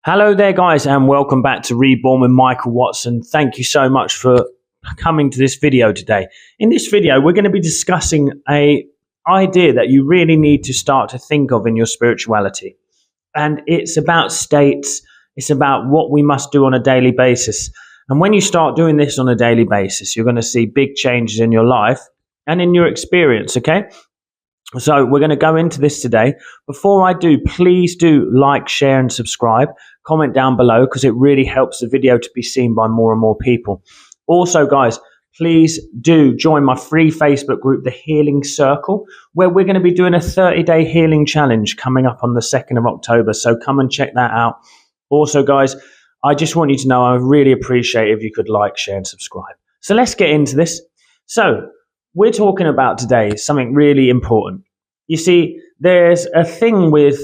Hello there, guys, and welcome back to Reborn with Michael Watson. Thank you so much for coming to this video today. In this video, we're going to be discussing an idea that you really need to start to think of in your spirituality. And it's about states. It's about what we must do on a daily basis. And when you start doing this on a daily basis, you're going to see big changes in your life and in your experience, okay? So we're going to go into this today. Before I do, please do like, share, and subscribe. Comment down below because it really helps the video to be seen by more and more people. Also, guys, please do join my free Facebook group, The Healing Circle, where we're going to be doing a 30-day healing challenge coming up on the 2nd of October. So come and check that out. Also, guys, I just want you to know I really appreciate if you could like, share, and subscribe. So let's get into this. So we're talking about today something really important. You see, there's a thing with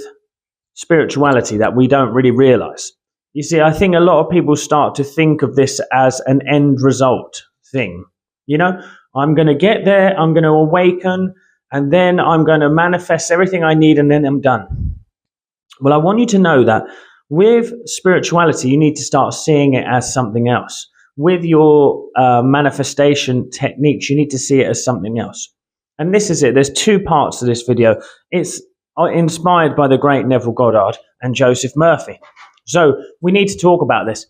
spirituality that we don't really realize. You see, I think a lot of people start to think of this as an end result thing. You know, I'm going to get there, I'm going to awaken, and then I'm going to manifest everything I need, and then I'm done. Well, I want you to know that with spirituality, you need to start seeing it as something else. With your manifestation techniques, you need to see it as something else. And this is it. There's two parts to this video. It's inspired by the great Neville Goddard and Joseph Murphy. So we need to talk about this.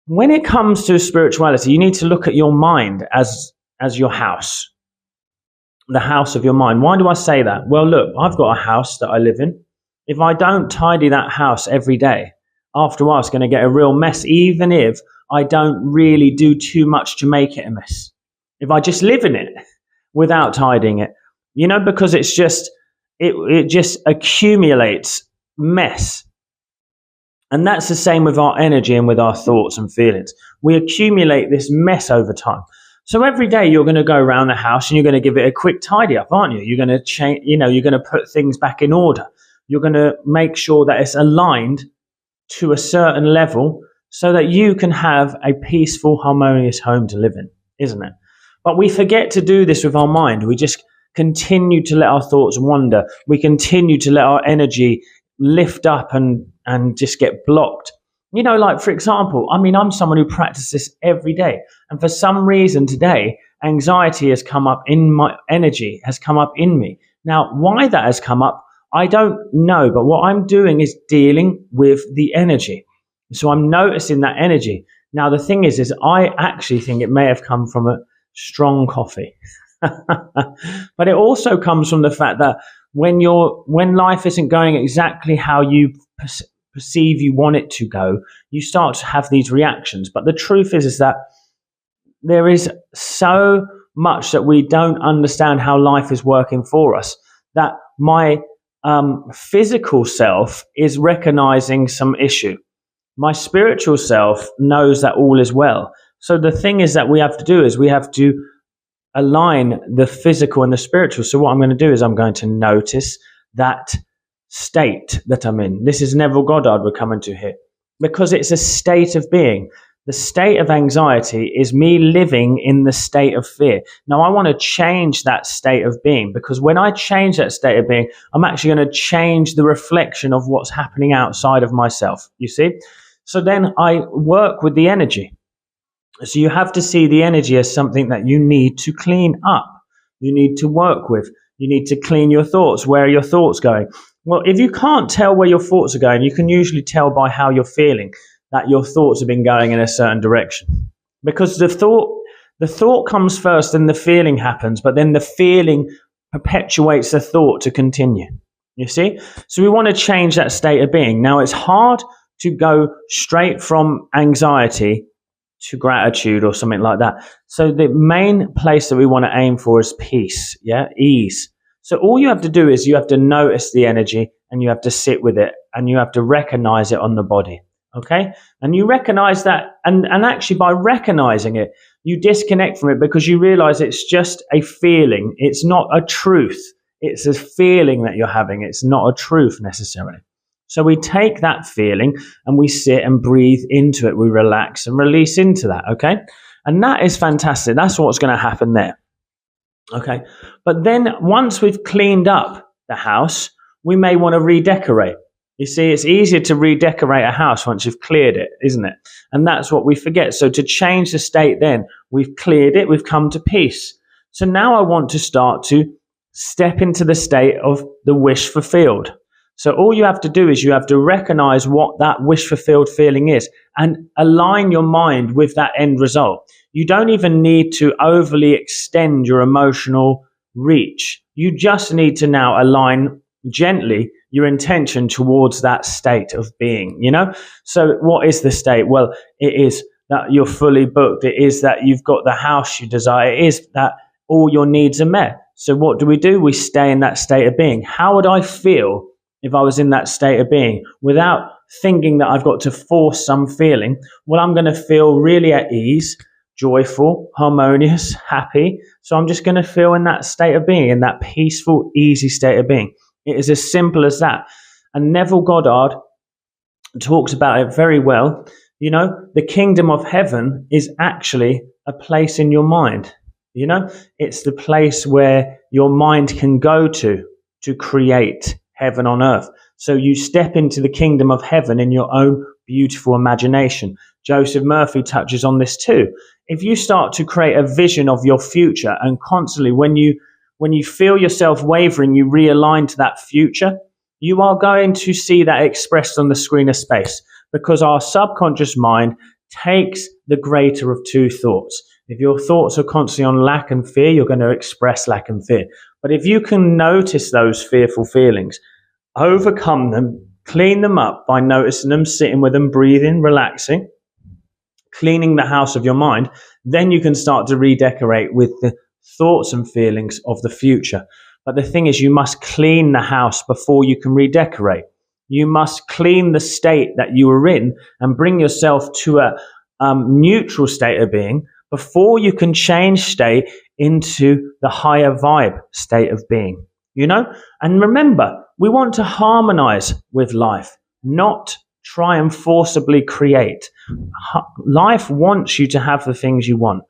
When it comes to spirituality, you need to look at your mind as your house, the house of your mind. Why do I say that? Well, look, I've got a house that I live in. If I don't tidy that house every day, after a while, it's going to get a real mess, even if I don't really do too much to make it a mess. If I just live in it without tidying it, you know, because it's just, it just accumulates mess. And that's the same with our energy and with our thoughts and feelings. We accumulate this mess over time. So every day you're going to go around the house and you're going to give it a quick tidy up, aren't you? You're going to change, you know, you're going to put things back in order. You're going to make sure that it's aligned to a certain level so that you can have a peaceful, harmonious home to live in, isn't it? But we forget to do this with our mind. We just continue to let our thoughts wander. We continue to let our energy lift up and just get blocked. You know, like, for example, I mean, I'm someone who practices this every day. And for some reason today, anxiety has come up in my energy, has come up in me. Now, why that has come up, I don't know. But what I'm doing is dealing with the energy. So I'm noticing that energy. Now, the thing is I actually think it may have come from a strong coffee. But it also comes from the fact that when life isn't going exactly how you perceive you want it to go, you start to have these reactions. But the truth is that there is so much that we don't understand how life is working for us, that my physical self is recognizing some issue. My spiritual self knows that all is well. So the thing is that we have to do is we have to align the physical and the spiritual. So what I'm going to do is I'm going to notice that state that I'm in. This is Neville Goddard we're coming to here, because it's a state of being. The state of anxiety is me living in the state of fear. Now, I want to change that state of being, because when I change that state of being, I'm actually going to change the reflection of what's happening outside of myself, you see? So then I work with the energy. So you have to see the energy as something that you need to clean up. You need to work with. You need to clean your thoughts. Where are your thoughts going? Well, if you can't tell where your thoughts are going, you can usually tell by how you're feeling that your thoughts have been going in a certain direction. Because the thought comes first and the feeling happens, but then the feeling perpetuates the thought to continue. You see? So we want to change that state of being. Now, it's hard to go straight from anxiety to gratitude or something like that. So the main place that we want to aim for is peace, ease. So all you have to do is you have to notice the energy and you have to sit with it and you have to recognize it on the body, okay? And you recognize that, and actually by recognizing it, you disconnect from it because you realize it's just a feeling. It's not a truth. It's a feeling that you're having. It's not a truth necessarily. So we take that feeling and we sit and breathe into it. We relax and release into that, okay? And that is fantastic. That's what's going to happen there, okay? But then once we've cleaned up the house, we may want to redecorate. You see, it's easier to redecorate a house once you've cleared it, isn't it? And that's what we forget. So to change the state then, we've cleared it, we've come to peace. So now I want to start to step into the state of the wish fulfilled. So all you have to do is you have to recognize what that wish fulfilled feeling is and align your mind with that end result. You don't even need to overly extend your emotional reach. You just need to now align gently your intention towards that state of being, So what is the state? Well, it is that you're fully booked. It is that you've got the house you desire. It is that all your needs are met. So what do? We stay in that state of being. How would I feel if I was in that state of being without thinking that I've got to force some feeling? Well, I'm going to feel really at ease, joyful, harmonious, happy. So I'm just going to feel in that state of being, in that peaceful, easy state of being. It is as simple as that. And Neville Goddard talks about it very well. The kingdom of heaven is actually a place in your mind. It's the place where your mind can go to create heaven on earth. So you step into the kingdom of heaven in your own beautiful imagination. Joseph Murphy touches on this too. If you start to create a vision of your future and constantly when you feel yourself wavering, you realign to that future, you are going to see that expressed on the screen of space because our subconscious mind takes the greater of two thoughts. If your thoughts are constantly on lack and fear, you're going to express lack and fear. But if you can notice those fearful feelings, overcome them, clean them up by noticing them, sitting with them, breathing, relaxing, cleaning the house of your mind, then you can start to redecorate with the thoughts and feelings of the future. But the thing is, you must clean the house before you can redecorate. You must clean the state that you were in and bring yourself to a neutral state of being before you can change state into the higher vibe state of being, And remember, we want to harmonize with life, not try and forcibly create. Life wants you to have the things you want.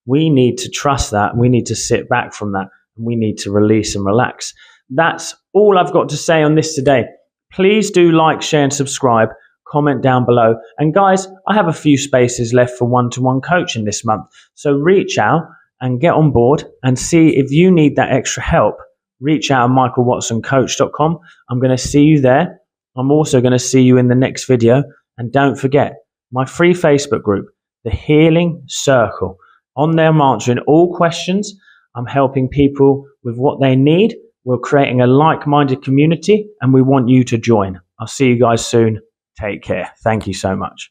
We need to trust that. We need to sit back from that. And we need to release and relax. That's all I've got to say on this today. Please do like, share, and subscribe. Comment down below. And guys, I have a few spaces left for one-to-one coaching this month. So reach out and get on board and see if you need that extra help. Reach out at michaelwatsoncoach.com. I'm going to see you there. I'm also going to see you in the next video. And don't forget, my free Facebook group, The Healing Circle. On there, I'm answering all questions. I'm helping people with what they need. We're creating a like-minded community, and we want you to join. I'll see you guys soon. Take care. Thank you so much.